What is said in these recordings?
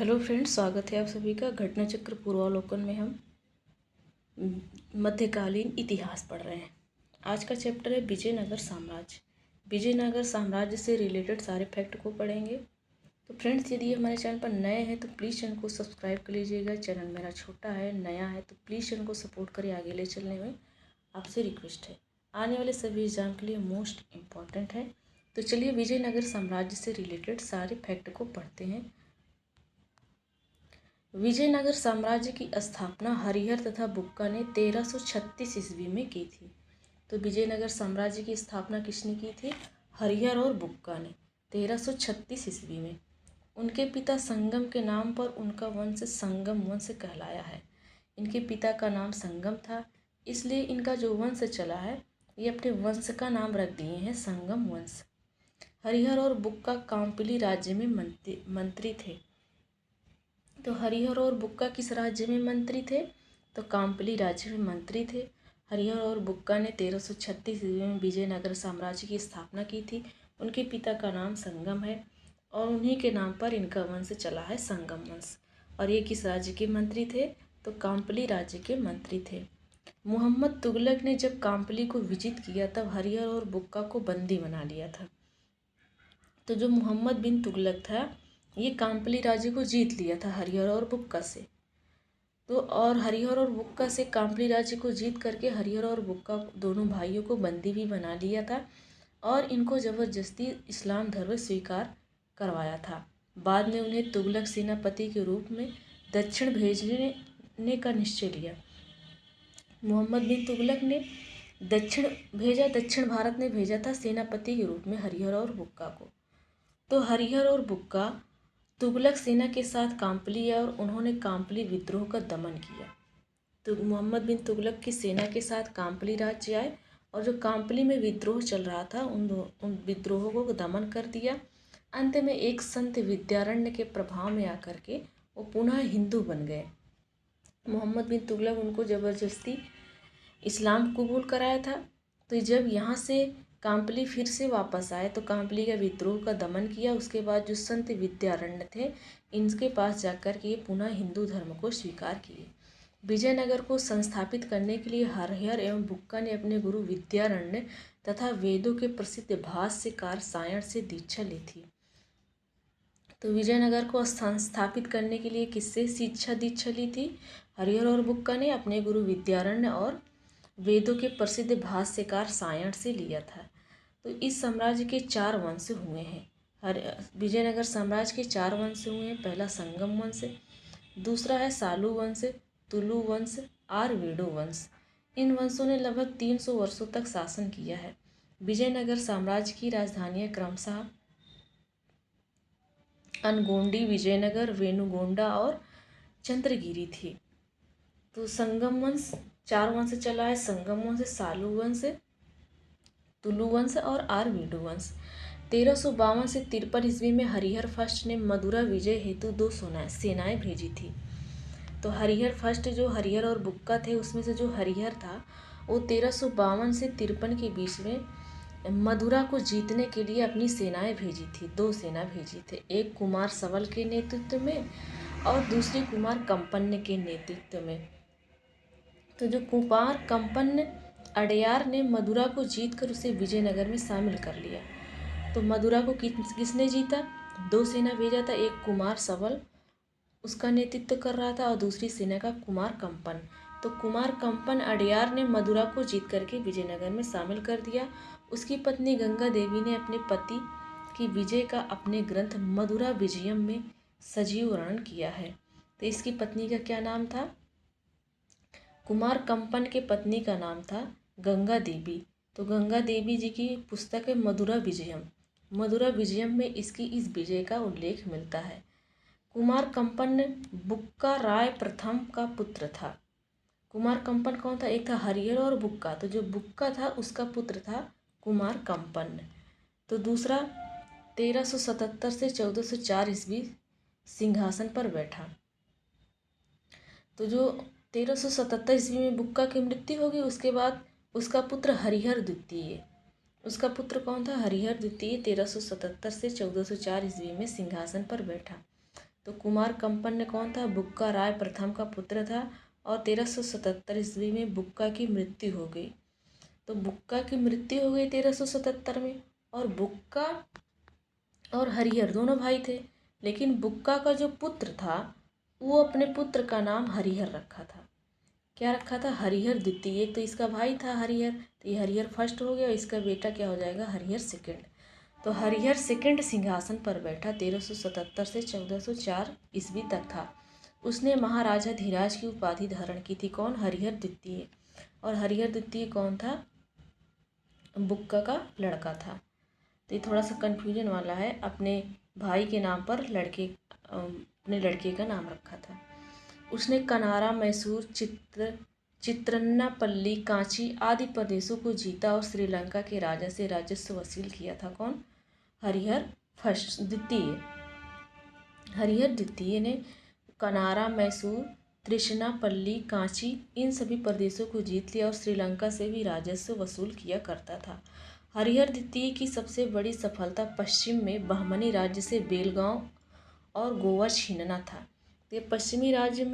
Hello friends, स्वागत है आप सभी का। घटना चक्र पूर्वावलोकन में हम मध्यकालीन इतिहास पढ़ रहे हैं। आज का चैप्टर है विजयनगर साम्राज्य। विजयनगर साम्राज्य से रिलेटेड सारे फैक्ट को पढ़ेंगे। तो फ्रेंड्स, यदि हमारे चैनल पर नए हैं तो प्लीज़ चैनल को सब्सक्राइब कर लीजिएगा। चैनल मेरा छोटा है, नया है, तो प्लीज़ चैनल को सपोर्ट करें। आगे ले चलने में आपसे रिक्वेस्ट है। आने वाले सभी एग्जाम के लिए मोस्ट इम्पॉर्टेंट है। तो चलिए विजयनगर साम्राज्य से रिलेटेड सारे फैक्ट को पढ़ते हैं। विजयनगर साम्राज्य की स्थापना हरिहर तथा बुक्का ने 1336 ईस्वी में की थी। तो विजयनगर साम्राज्य की स्थापना किसने की थी? हरिहर और बुक्का ने 1336 ईस्वी में। उनके पिता संगम के नाम पर उनका वंश संगम वंश कहलाया है। इनके पिता का नाम संगम था, इसलिए इनका जो वंश चला है ये अपने वंश का नाम रख दिए हैं संगम वंश। हरिहर और बुक्का कांपिली राज्य में मंत्री थे। तो हरिहर और बुक्का किस राज्य में मंत्री थे? तो कांपली राज्य में मंत्री थे। हरिहर और बुक्का ने 1336 ईस्वी में विजयनगर साम्राज्य की स्थापना की थी। उनके पिता का नाम संगम है और उन्हीं के नाम पर इनका वंश चला है संगम वंश। और ये किस राज्य के मंत्री थे? तो कांपली राज्य के मंत्री थे। मोहम्मद तुगलक ने जब कांपली को विजित किया तब हरिहर और बुक्का को बंदी बना लिया था। तो जो मोहम्मद बिन तुगलक था ये कांपली राज्य को जीत लिया था हरिहर और बुक्का से। तो और हरिहर और बुक्का से कांपली राज्य को जीत करके हरिहर और बुक्का दोनों भाइयों को बंदी भी बना लिया था और इनको ज़बरदस्ती इस्लाम धर्म स्वीकार करवाया था। बाद में उन्हें तुगलक सेनापति के रूप में दक्षिण भेजने का निश्चय लिया। मोहम्मद बिन तुगलक ने दक्षिण भारत में भेजा था सेनापति के रूप में हरिहर और बुक्का को। तो हरिहर और बुक्का तुगलक सेना के साथ कांपली आए और उन्होंने कांपली विद्रोह का दमन किया। तो मोहम्मद बिन तुगलक की सेना के साथ कांपली राज्य आए और जो कांपली में विद्रोह चल रहा था उन विद्रोहों को दमन कर दिया। अंत में एक संत विद्यारण्य के प्रभाव में आकर के वो पुनः हिंदू बन गए। मोहम्मद बिन तुगलक उनको ज़बरदस्ती इस्लाम कबूल कराया था। तो जब यहाँ से कांपली फिर से वापस आए तो कांपली का विद्रोह का दमन किया। उसके बाद जो संत विद्यारण्य थे इनके पास जाकर के पुनः हिंदू धर्म को स्वीकार किए। विजयनगर को संस्थापित करने के लिए हरिहर एवं बुक्का ने अपने गुरु विद्यारण्य तथा वेदों के प्रसिद्ध भाष्यकार सायण से दीक्षा ली थी। तो विजयनगर को संस्थापित करने के लिए किससे दीक्षा ली थी? हरिहर और बुक्का ने अपने गुरु विद्यारण्य और वेदों के प्रसिद्ध भाष्यकार सायण से लिया था। तो इस साम्राज्य के 4 वंश हुए हैं। विजयनगर साम्राज्य के 4 वंश हुए हैं। पहला संगम वंश, दूसरा है सालू वंश, तुलु वंश, आरवेडो वंश। इन वंशों ने लगभग 300 वर्षों तक शासन किया है। विजयनगर साम्राज्य की राजधानियां क्रमशः अनगोंडी, विजयनगर, वेनुगोंडा और चंद्रगिरी थी। तो संगम वंश 4 वंश चला है। संगम वंश, सालू वंश, तुलु वंश और आरवेडो वंश। 1352 से 53 ईस्वी में हरिहर फर्स्ट ने मदुरा विजय हेतु 2 सेनाएं भेजी थी। तो हरिहर फर्स्ट जो हरिहर और बुक्का थे उसमें से जो हरिहर था वो 1352 से 53 के बीच में मदुरा को जीतने के लिए अपनी सेनाएं भेजी थी। 2 सेना भेजी थे, एक कुमार सवल के नेतृत्व में और दूसरी कुमार कंपन्य के नेतृत्व में। तो जो कुमार कंपन्य अडयार ने मदुरा को जीतकर उसे विजयनगर में शामिल कर लिया। तो मदुरा को किसने जीता? 2 सेना भेजा था, एक कुमार सवल उसका नेतृत्व कर रहा था और दूसरी सेना का कुमार कंपन। तो कुमार कंपन अडयार ने मदुरा को जीत करके विजयनगर में शामिल कर दिया। उसकी पत्नी गंगा देवी ने अपने पति की विजय का अपने ग्रंथ मदुरा विजयम में सजीव वर्णन किया है। तो इसकी पत्नी का क्या नाम था? कुमार कंपन के पत्नी का नाम था गंगा देवी। तो गंगा देवी जी की पुस्तक है मदुरा विजयम। मदुरा विजयम में इसकी इस विजय का उल्लेख मिलता है। कुमार कंपन बुक्का राय प्रथम का पुत्र था। कुमार कंपन कौन था? एक था हरिहर और बुक्का। तो जो बुक्का था उसका पुत्र था कुमार कंपन। तो दूसरा 1377 से 1404 ईस्वी सिंहासन पर बैठा। तो जो 1377 ईस्वी में बुक्का की मृत्यु होगी, उसके बाद उसका पुत्र हरिहर द्वितीय, उसका पुत्र कौन था? हरिहर द्वितीय 1377 से 1404 ईस्वी में सिंहासन पर बैठा। तो कुमार कंपन कौन था? बुक्का राय प्रथम का पुत्र था और 1377 ईस्वी में बुक्का की मृत्यु हो गई। तो बुक्का की मृत्यु हो गई 1377 में। और बुक्का और हरिहर दोनों भाई थे, लेकिन बुक्का का जो पुत्र था वो अपने पुत्र का नाम हरिहर रखा था। क्या रखा था? हरिहर द्वितीय। एक तो इसका भाई था हरिहर, तो ये हरिहर फर्स्ट हो गया और इसका बेटा क्या हो जाएगा? हरिहर सेकंड। तो हरिहर सेकंड सिंहासन पर बैठा 1377 से 1404 ईस्वी तक था। उसने महाराजा धीराज की उपाधि धारण की थी। कौन? हरिहर द्वितीय। और हरिहर द्वितीय कौन था? बुक्का का लड़का था। तो ये थोड़ा सा कन्फ्यूजन वाला है। अपने भाई के नाम पर अपने लड़के का नाम रखा था। उसने कनारा, मैसूर, चित्रन्नापल्ली, कांची आदि प्रदेशों को जीता और श्रीलंका के राजा से राजस्व वसूल किया था। कौन? हरिहर द्वितीय। हरिहर द्वितीय ने कनारा, मैसूर, त्रिशनापल्ली, कांची इन सभी प्रदेशों को जीत लिया और श्रीलंका से भी राजस्व वसूल किया करता था। हरिहर द्वितीय की सबसे बड़ी सफलता पश्चिम में बहमनी राज्य से बेलगांव और गोवा छीनना था। ये पश्चिमी राज्य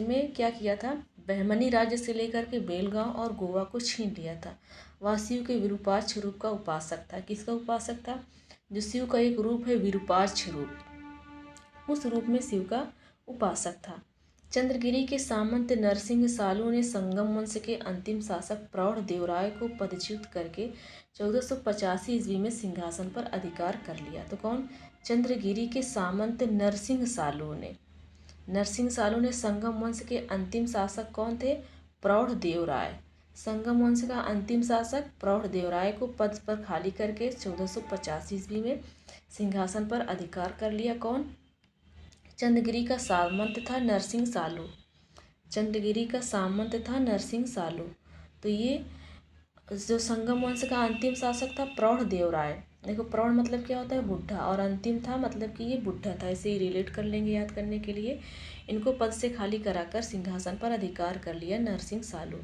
में क्या किया था? बहमनी राज्य से लेकर के बेलगांव और गोवा को छीन लिया था। वह शिव के विरूपाक्ष स्वरूप का उपासक था। किसका उपासक था? जो शिव का एक रूप है विरूपाक्ष रूप, उस रूप में शिव का उपासक था। चंद्रगिरी के सामंत नरसिंह सालू ने संगम वंश के अंतिम शासक प्रौढ़ देवराय को पदच्युत करके 1485 ईस्वी में सिंहासन पर अधिकार कर लिया। तो कौन? चंद्रगिरी के सामंत नरसिंह सालू ने संगम वंश के अंतिम शासक कौन थे? प्रौढ़ देवराय। संगम वंश का अंतिम शासक प्रौढ़ देवराय को पद पर खाली करके 1485 ईस्वी में सिंहासन पर अधिकार कर लिया। कौन? चंद्रगिरी का सामंत था नरसिंह सालू। चंद्रगिरी का सामंत था नरसिंह सालू। तो ये जो संगम वंश का अंतिम शासक था प्रौढ़ देवराय। देखो प्रौढ़ मतलब क्या होता है? बुढ़ा, और अंतिम था मतलब कि ये बुढ़ा था। ऐसे ही रिलेट कर लेंगे याद करने के लिए। इनको पद से खाली कराकर सिंहासन पर अधिकार कर लिया नरसिंह सालू।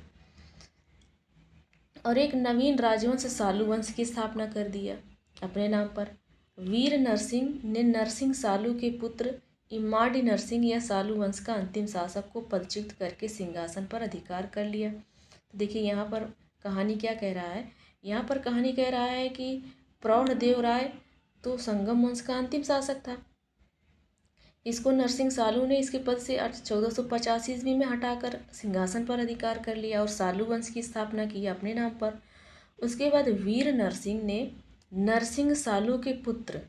और एक नवीन राजवंश सालू वंश की स्थापना कर दिया अपने नाम पर। वीर नरसिंह ने नरसिंह सालू के पुत्र इम्माडी नरसिंह या सालू वंश का अंतिम शासक को पदच्युत करके सिंहासन पर अधिकार कर लिया। तो देखिए यहाँ पर कहानी क्या कह रहा है? यहाँ पर कहानी कह रहा है कि प्रौढ़ देवराय तो संगम वंश का अंतिम शासक था। इसको नरसिंह सालू ने इसके पद से 1485 ईस्वी में हटाकर सिंहासन पर अधिकार कर लिया और सालू वंश की स्थापना की अपने नाम पर। उसके बाद वीर नरसिंह ने नरसिंह सालू के पुत्र,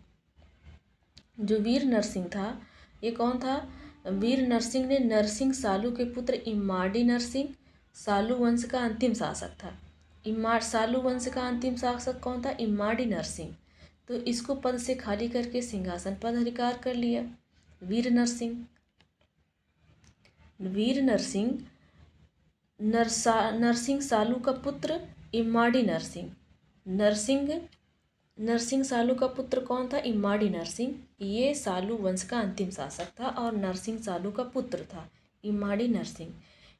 जो वीर नरसिंह था ये कौन था? वीर नरसिंह ने नरसिंह सालू के पुत्र इम्माडी नरसिंह सालू वंश का अंतिम शासक था। सालू वंश का अंतिम शासक कौन था? इम्माडी नरसिंह। तो इसको पद से खाली करके सिंहासन पर अधिकार कर लिया वीर नरसिंह। नरसिंह सालू का पुत्र इम्माडी नरसिंह। नरसिंह सालू का पुत्र कौन था? इम्माडी नरसिंह। ये सालू वंश का अंतिम शासक था और नरसिंह सालू का पुत्र था इम्माडी नरसिंह।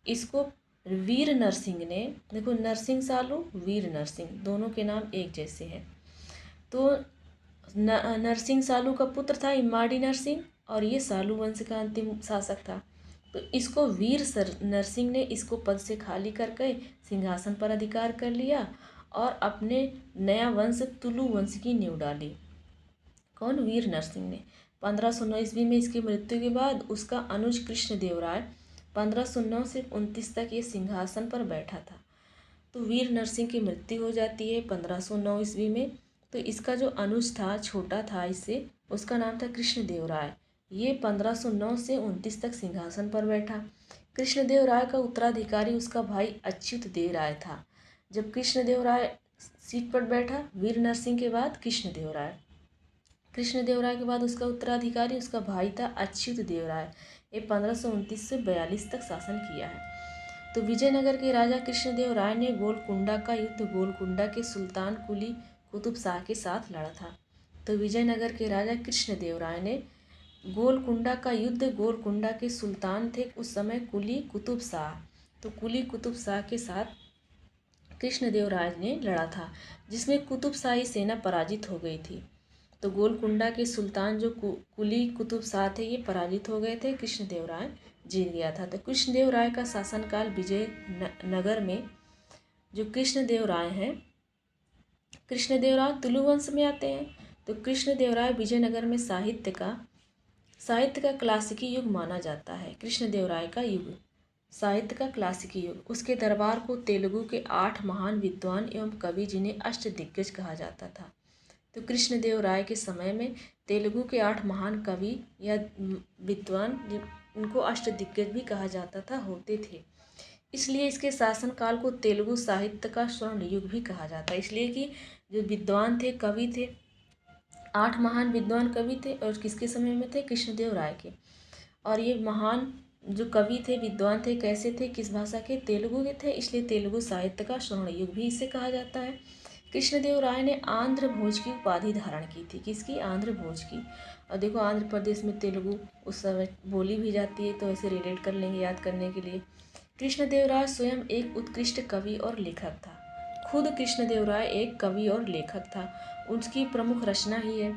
इसको वीर नरसिंह ने, देखो नरसिंह सालू वीर नरसिंह दोनों के नाम एक जैसे हैं। तो नरसिंह सालू का पुत्र था इम्माडी नरसिंह और ये सालू वंश का अंतिम शासक था। तो इसको नरसिंह ने इसको पद से खाली करके सिंहासन पर अधिकार कर लिया और अपने नया वंश तुलु वंश की नींव डाली। कौन? वीर नरसिंह ने। 1509 ईस्वी में इसकी मृत्यु के बाद उसका अनुज कृष्णदेवराय 1509 से 29 तक ये सिंहासन पर बैठा था। तो वीर नरसिंह की मृत्यु हो जाती है 1509 ईस्वी में। तो इसका जो अनुज था, छोटा था इससे, उसका नाम था कृष्णदेवराय। ये 1509 से 29 तक सिंहासन पर बैठा। कृष्णदेवराय का उत्तराधिकारी उसका भाई अच्युत देव राय था। जब कृष्णदेवराय सीट पर बैठा, वीर नरसिंह के बाद कृष्णदेवराय के बाद उसका उत्तराधिकारी उसका भाई था अच्युत देव राय। ये 1529 से 42 तक शासन किया है। तो विजयनगर के राजा कृष्णदेव राय ने गोलकुंडा का युद्ध गोलकुंडा के सुल्तान कुली कुतुब शाह के साथ लड़ा था। तो विजयनगर के राजा कृष्णदेव राय ने गोलकुंडा का युद्ध, गोलकुंडा के सुल्तान थे उस समय कुली कुतुब शाह, तो कुली कुतुब शाह के साथ कृष्णदेव राय ने लड़ा था, जिसमें कुतुब शाही सेना पराजित हो गई थी। तो गोलकुंडा के सुल्तान जो कुली कुतुब शाह थे ये पराजित हो गए थे, कृष्णदेव राय जीत गया था। तो कृष्णदेव राय का शासनकाल विजय नगर में जो कृष्णदेव राय हैं, कृष्णदेव राय तुलु वंश में आते हैं। तो कृष्णदेव राय विजयनगर में साहित्य का क्लासिकी युग माना जाता है। कृष्णदेव राय का युग साहित्य का क्लासिकी युग। उसके दरबार को तेलुगु के 8 महान विद्वान एवं कवि जिन्हें अष्टदिग्गज कहा जाता था। तो कृष्णदेव राय के समय में तेलुगु के 8 महान कवि या विद्वान, उनको अष्टदिग्गज भी कहा जाता था, होते थे। इसलिए इसके शासनकाल को तेलुगु साहित्य का स्वर्ण युग भी कहा जाता है, इसलिए कि जो विद्वान थे, कवि थे, 8 महान विद्वान कवि थे और किसके समय में थे? कृष्णदेव राय के। और ये महान जो कवि थे, विद्वान थे, कैसे थे, किस भाषा के? तेलुगु के थे, इसलिए तेलुगु साहित्य का स्वर्ण युग भी इसे कहा जाता है। कृष्णदेव राय ने आंध्र भोज की उपाधि धारण की थी। किसकी? आंध्र भोज की। और देखो आंध्र प्रदेश में तेलुगु उस समय बोली भी जाती है, तो ऐसे रिलेट कर लेंगे याद करने के लिए। कृष्णदेव राय स्वयं एक उत्कृष्ट कवि और लेखक था। खुद कृष्णदेव राय एक कवि और लेखक था। उसकी प्रमुख रचना ही है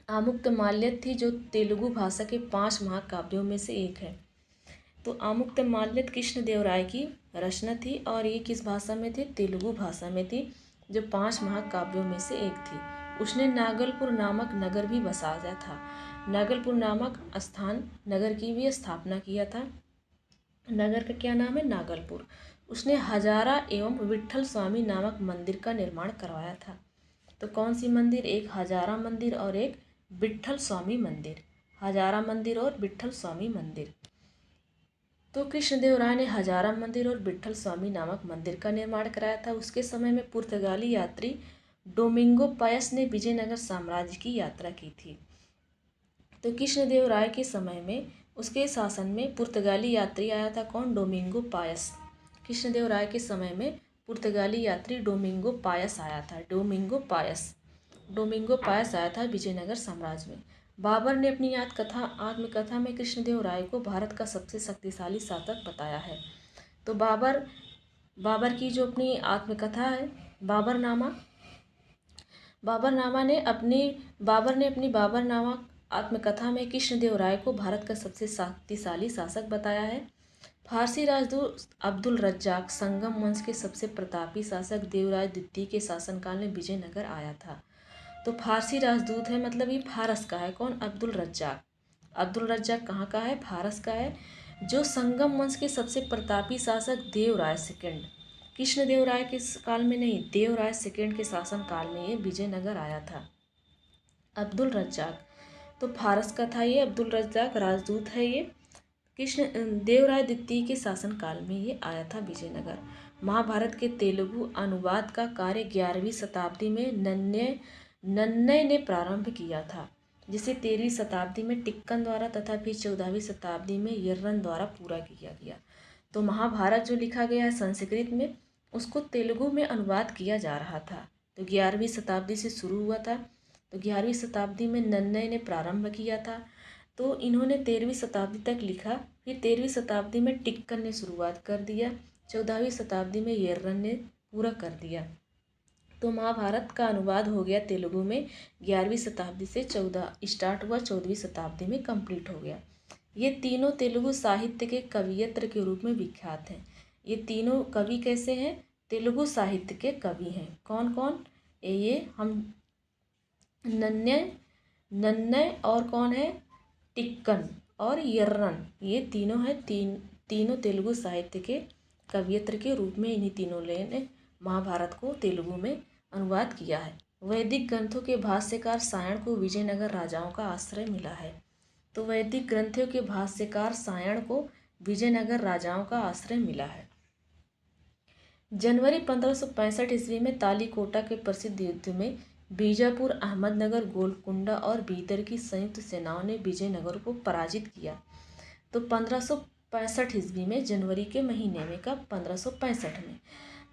आमुक्तमाल्यद थी, जो तेलुगु भाषा के 5 महाकाव्यों में से एक है। तो आमुक्तमाल्यद कृष्णदेव राय की रचना थी और ये किस भाषा में थी? तेलुगु भाषा में थी, जो 5 महाकाव्यों में से एक थी। उसने नागलपुर नामक नगर भी बसाया था। नागलपुर नामक स्थान नगर की भी स्थापना किया था। नगर का क्या नाम है? नागलपुर। उसने हजारा एवं विट्ठल स्वामी नामक मंदिर का निर्माण करवाया था। तो कौन सी मंदिर? एक हजारा मंदिर और एक विट्ठल स्वामी मंदिर। हजारा मंदिर और विट्ठल स्वामी मंदिर। तो कृष्णदेव राय ने हजारा मंदिर और विट्ठल स्वामी नामक मंदिर का निर्माण कराया था। उसके समय में पुर्तगाली यात्री डोमिंगो पायस ने विजयनगर साम्राज्य की यात्रा की थी। तो कृष्णदेव राय के समय में, उसके शासन में पुर्तगाली यात्री आया था। कौन? Domingo Paes. कृष्णदेव राय के समय में पुर्तगाली यात्री डोमिंगो पायस आया था। डोमिंगो पायस आया था विजयनगर साम्राज्य में। बाबर ने अपनी आत्मकथा में कृष्णदेव राय को भारत का सबसे शक्तिशाली शासक बताया है। तो बाबर की जो अपनी आत्मकथा है, बाबरनामा ने अपनी बाबरनामा आत्मकथा में कृष्णदेव राय को भारत का सबसे शक्तिशाली शासक बताया है। फारसी राजदूत अब्दुल रज्जाक संगम वंश के सबसे प्रतापी शासक देवराय द्वितीय के शासनकाल में विजयनगर आया था। तो फारसी राजदूत है, मतलब ये फारस का है। कौन? अब्दुल रज्जाक कहाँ का है? फारस का है। जो संगम वंश के सबसे प्रतापी शासक देवराय सेकंड, कृष्णदेव राय के काल में नहीं, देवराय सेकंड के शासन काल में ये विजयनगर आया था। अब्दुल रज्जाक तो फारस का था ये। अब्दुल रज्जाक राजदूत है ये। देवराय द्वितीय के शासन काल में ये आया था विजयनगर। महाभारत के तेलुगु अनुवाद का कार्य 11वीं शताब्दी में नन्नय ने प्रारंभ किया था, जिसे 13वीं शताब्दी में टिक्कन द्वारा तथा फिर 14वीं शताब्दी में यर्रन द्वारा पूरा किया गया। तो महाभारत जो लिखा गया है संस्कृत में, उसको तेलुगु में अनुवाद किया जा रहा था। तो 11वीं शताब्दी से शुरू हुआ था। तो 11वीं शताब्दी में नन्नय ने प्रारंभ किया था। तो इन्होंने 13वीं शताब्दी तक लिखा। फिर 13वीं शताब्दी में टिक्कन ने शुरुआत कर दिया। 14वीं शताब्दी में यर्रन ने पूरा कर दिया। तो महाभारत का अनुवाद हो गया तेलुगु में 11वीं शताब्दी से स्टार्ट हुआ, 14वीं शताब्दी में कंप्लीट हो गया। ये तीनों तेलुगु साहित्य के कवियत्र के रूप में विख्यात हैं। ये तीनों कवि कैसे हैं? तेलुगु साहित्य के कवि हैं। कौन कौन? ये हम नन्नय और कौन है? टिक्कन और यर्रन। ये तीनों हैं, तीनों तेलुगु साहित्य के कवियत्र के रूप में इन्हीं तीनों ने महाभारत को तेलुगु में अनुवाद किया है। वैदिक ग्रंथों के भाष्यकार सायण को विजयनगर राजाओं का आश्रय मिला है। तो वैदिक ग्रंथों के भाष्यकार सायण को विजयनगर राजाओं का आश्रय मिला है। जनवरी 1565 ईस्वी में तालीकोटा के प्रसिद्ध युद्ध में बीजापुर, अहमदनगर, गोलकुंडा और बीदर की संयुक्त सेनाओं ने विजयनगर को पराजित किया। तो 1565 ईस्वी में, जनवरी के महीने में, कब? 1565 में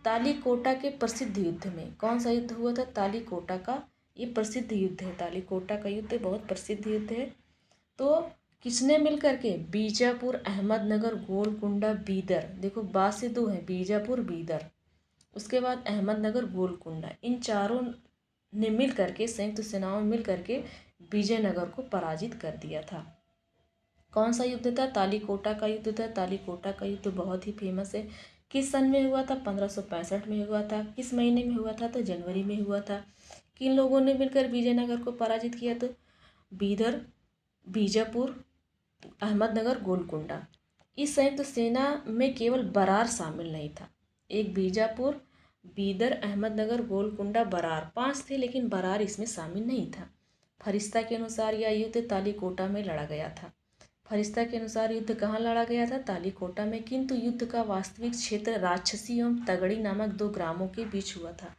तालीकोटा के प्रसिद्ध युद्ध में। कौन सा युद्ध हुआ था? तालीकोटा का। ये प्रसिद्ध युद्ध है, तालीकोटा का युद्ध बहुत प्रसिद्ध युद्ध है। तो किसने मिलकर के? बीजापुर, अहमदनगर, गोलकुंडा, बीदर। देखो बा से 2 है, बीजापुर, बीदर। उसके बाद अहमदनगर, गोलकुंडा। इन चारों ने मिल करके, संयुक्त सेनाओं ने मिल करके विजयनगर को पराजित कर दिया था। कौन सा युद्ध था? तालीकोटा का युद्ध था। तालीकोटा का युद्ध बहुत ही फेमस है। किस सन में हुआ था? 1565 में हुआ था। किस महीने में हुआ था? तो जनवरी में हुआ था। किन लोगों ने मिलकर विजयनगर को पराजित किया? तो बीदर, बीजापुर, अहमदनगर, गोलकुंडा। इस संयुक्त सेना में केवल बरार शामिल नहीं था। एक बीजापुर, बीदर, अहमदनगर, गोलकुंडा, बरार 5 थे, लेकिन बरार इसमें शामिल नहीं था। फरिश्ता के अनुसार यह युद्ध तालीकोटा में लड़ा गया था। फरिश्ता के अनुसार युद्ध कहाँ लड़ा गया था? तालीकोटा में। किंतु युद्ध का वास्तविक क्षेत्र राक्षसी एवं तगड़ी नामक 2 ग्रामों के बीच हुआ था।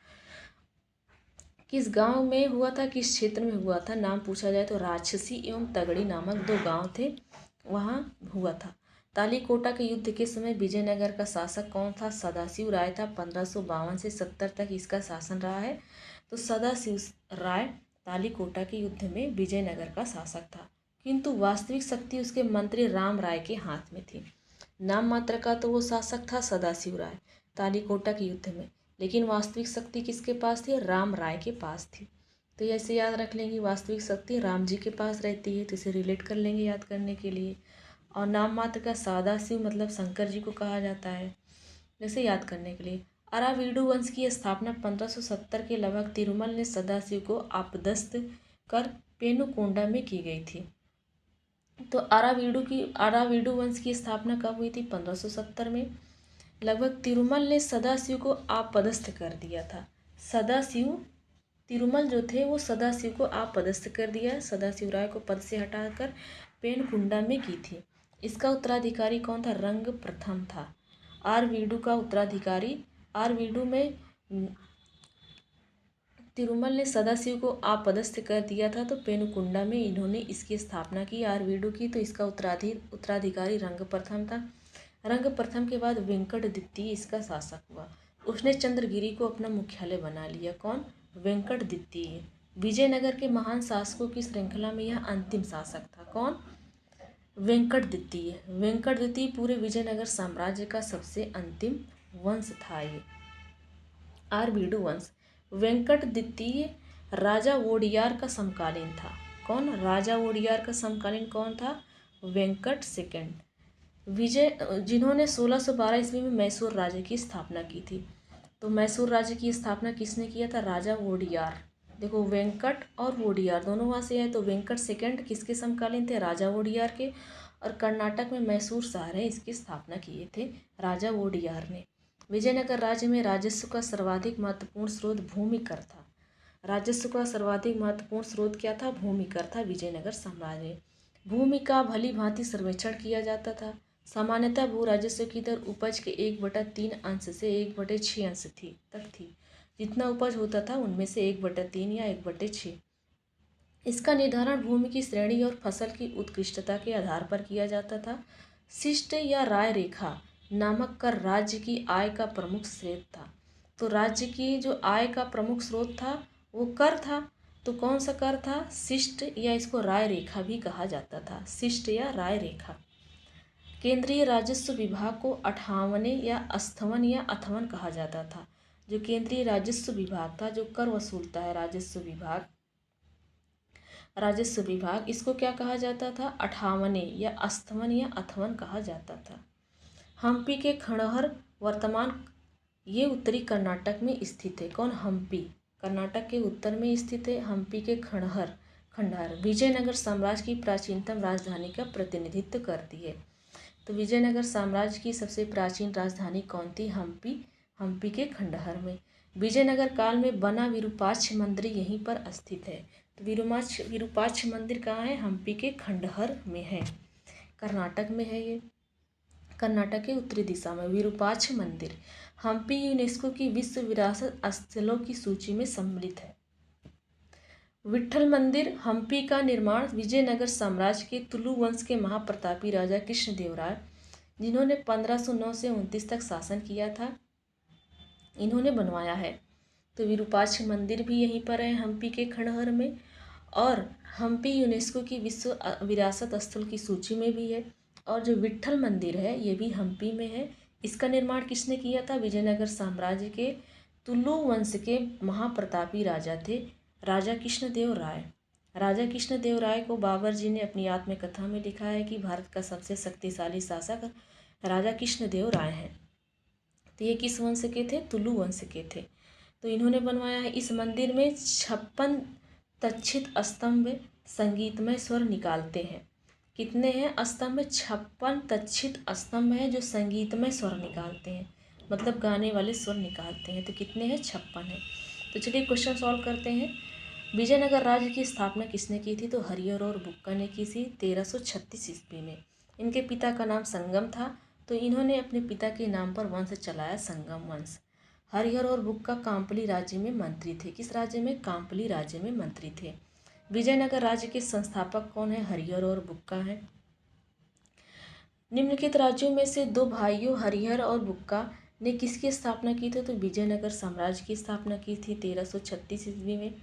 किस गांव में हुआ था? किस क्षेत्र में हुआ था? नाम पूछा जाए तो राक्षसी एवं तगड़ी नामक 2 गांव थे, वहां हुआ था। तालीकोटा के युद्ध के समय विजयनगर का शासक कौन था? सदाशिव राय था। 1552 से 70 तक इसका शासन रहा है। तो सदाशिव राय तालीकोटा के युद्ध में विजयनगर का शासक था, किंतु वास्तविक शक्ति उसके मंत्री राम राय के हाथ में थी। नाम मात्र का तो वो शासक था सदाशिव राय तालीकोटा के युद्ध में, लेकिन वास्तविक शक्ति किसके पास थी? राम राय के पास थी। तो ऐसे याद रख लेंगे, वास्तविक शक्ति राम जी के पास रहती है, तो इसे रिलेट कर लेंगे याद करने के लिए। और नाम मात्र का सदाशिव मतलब शंकर जी को कहा जाता है, जैसे याद करने के लिए। अरावीडु वंश की स्थापना 1570 के लगभग तिरुमल ने सदाशिव को आपदस्थ कर पेनुकोंडा में की गई थी। तो अरावीडु वंश की स्थापना कब हुई थी? 1570 में। लगभग तिरुमल ने सदाशिव को आपदस्थ कर दिया था। सदाशिव, तिरुमल जो थे वो सदाशिव को आपदस्थ कर दिया। सदाशिव राय को पद से हटाकर पेनकुंडा में की थी। इसका उत्तराधिकारी कौन था? रंग प्रथम था। आरवीडु का उत्तराधिकारी, आरवीडु में तिरुमल ने सदाशिव को आपदस्थ कर दिया था, तो पेनुकुंडा में इन्होंने इसकी स्थापना की, आरवीडु की। तो इसका उत्तराधिकारी रंग प्रथम था। रंग प्रथम के बाद वेंकट द्वितीय इसका शासक हुआ। उसने चंद्रगिरी को अपना मुख्यालय बना लिया। कौन? वेंकट द्वितीय। विजयनगर के महान शासकों की श्रृंखला में यह अंतिम शासक था। कौन? वेंकट द्वितीय। वेंकट द्वितीय पूरे विजयनगर साम्राज्य का सबसे अंतिम वंश था ये, आरवीडु वंश। वेंकट द्वितीय राजा वोडियार का समकालीन था। कौन? राजा वोडियार का समकालीन कौन था? वेंकट सेकंड। जिन्होंने 1612 ईस्वी में मैसूर राज्य की स्थापना की थी। तो मैसूर राज्य की स्थापना किसने किया था? राजा वोडियार। देखो वेंकट और वोडियार दोनों वहाँ से आए, तो वेंकट सेकंड किसके समकालीन थे? राजा वोडियार के। और कर्नाटक में मैसूर शहर है, इसकी स्थापना किए थे राजा वोडियार ने। विजयनगर राज्य में राजस्व का सर्वाधिक महत्वपूर्ण स्रोत भूमि कर था। राजस्व का सर्वाधिक महत्वपूर्ण स्रोत क्या था? भूमि कर था विजयनगर साम्राज्य में। भूमि का भली भांति सर्वेक्षण किया जाता था। सामान्यतः भू राजस्व की दर उपज के 1/3 अंश से 1/6 अंश तक थी। जितना उपज होता था उनमें से 1/3 या 1/6। इसका निर्धारण भूमि की श्रेणी और फसल की उत्कृष्टता के आधार पर किया जाता था। शिष्ट या राय रेखा नामक कर राज्य की आय का प्रमुख स्रोत था। तो राज्य की जो आय का प्रमुख स्रोत था वो कर था। तो कौन सा कर था? शिष्ट, या इसको राय रेखा भी कहा जाता था। शिष्ट या राय रेखा। केंद्रीय राजस्व विभाग को 58वें या अस्थवन या अथवन कहा जाता था। जो केंद्रीय राजस्व विभाग था, जो कर वसूलता है राजस्व विभाग, इसको क्या कहा जाता था? 58वें या अस्थवन या अथवन कहा जाता था। हम्पी के खंडहर वर्तमान ये उत्तरी कर्नाटक में स्थित है। कौन? हम्पी कर्नाटक के उत्तर में स्थित है। हम्पी के खंडहर विजयनगर साम्राज्य की प्राचीनतम राजधानी का प्रतिनिधित्व करती है। तो विजयनगर साम्राज्य की सबसे प्राचीन राजधानी कौन थी? हम्पी के खंडहर में। विजयनगर काल में बना विरूपाक्ष मंदिर यहीं पर स्थित है। तो विरूपाक्ष मंदिर कहाँ है? हम्पी के खंडहर में है, कर्नाटक में है ये, कर्नाटक के उत्तरी दिशा में विरूपाक्ष मंदिर। हम्पी यूनेस्को की विश्व विरासत स्थलों की सूची में सम्मिलित है। विट्ठल मंदिर। हम्पी का निर्माण विजयनगर साम्राज्य के तुलु वंश के महाप्रतापी राजा कृष्णदेवराय, जिन्होंने 1509 से 29 तक शासन किया था, इन्होंने बनवाया है। तो विरूपाक्ष मंदिर भी यहीं पर है, हम्पी के खंडहर में। और हम्पी यूनेस्को की विश्व विरासत स्थल की सूची में भी है। और जो विट्ठल मंदिर है ये भी हम्पी में है। इसका निर्माण किसने किया था? विजयनगर साम्राज्य के तुलु वंश के महाप्रतापी राजा थे राजा कृष्णदेव राय। राजा कृष्णदेव राय को बाबर जी ने अपनी आत्मकथा में लिखा है कि भारत का सबसे शक्तिशाली शासक राजा कृष्णदेव राय हैं। तो ये किस वंश के थे? तुलु वंश के थे। तो इन्होंने बनवाया है। इस मंदिर में 56 तक्षित स्तंभ संगीतमय स्वर निकालते हैं। कितने हैं स्तंभ? 56 तक्षित स्तंभ हैं जो संगीतमय स्वर निकालते हैं, मतलब गाने वाले स्वर निकालते हैं। तो कितने हैं? 56 हैं। तो चलिए क्वेश्चन सॉल्व करते हैं। विजयनगर राज्य की स्थापना किसने की थी? तो हरिहर और बुक्का ने की थी 1336 ईस्वी में। इनके पिता का नाम संगम था, तो इन्होंने अपने पिता के नाम पर वंश चलाया, संगम वंश। हरिहर और बुक्का कांपली राज्य में मंत्री थे। किस राज्य में? कांपली राज्य में मंत्री थे। विजयनगर राज्य के संस्थापक कौन है? हरिहर और बुक्का हैं। निम्नलिखित राज्यों में से दो भाइयों हरिहर और बुक्का ने किसकी स्थापना की थी? तो विजयनगर साम्राज्य की स्थापना की थी 1336 ईस्वी में।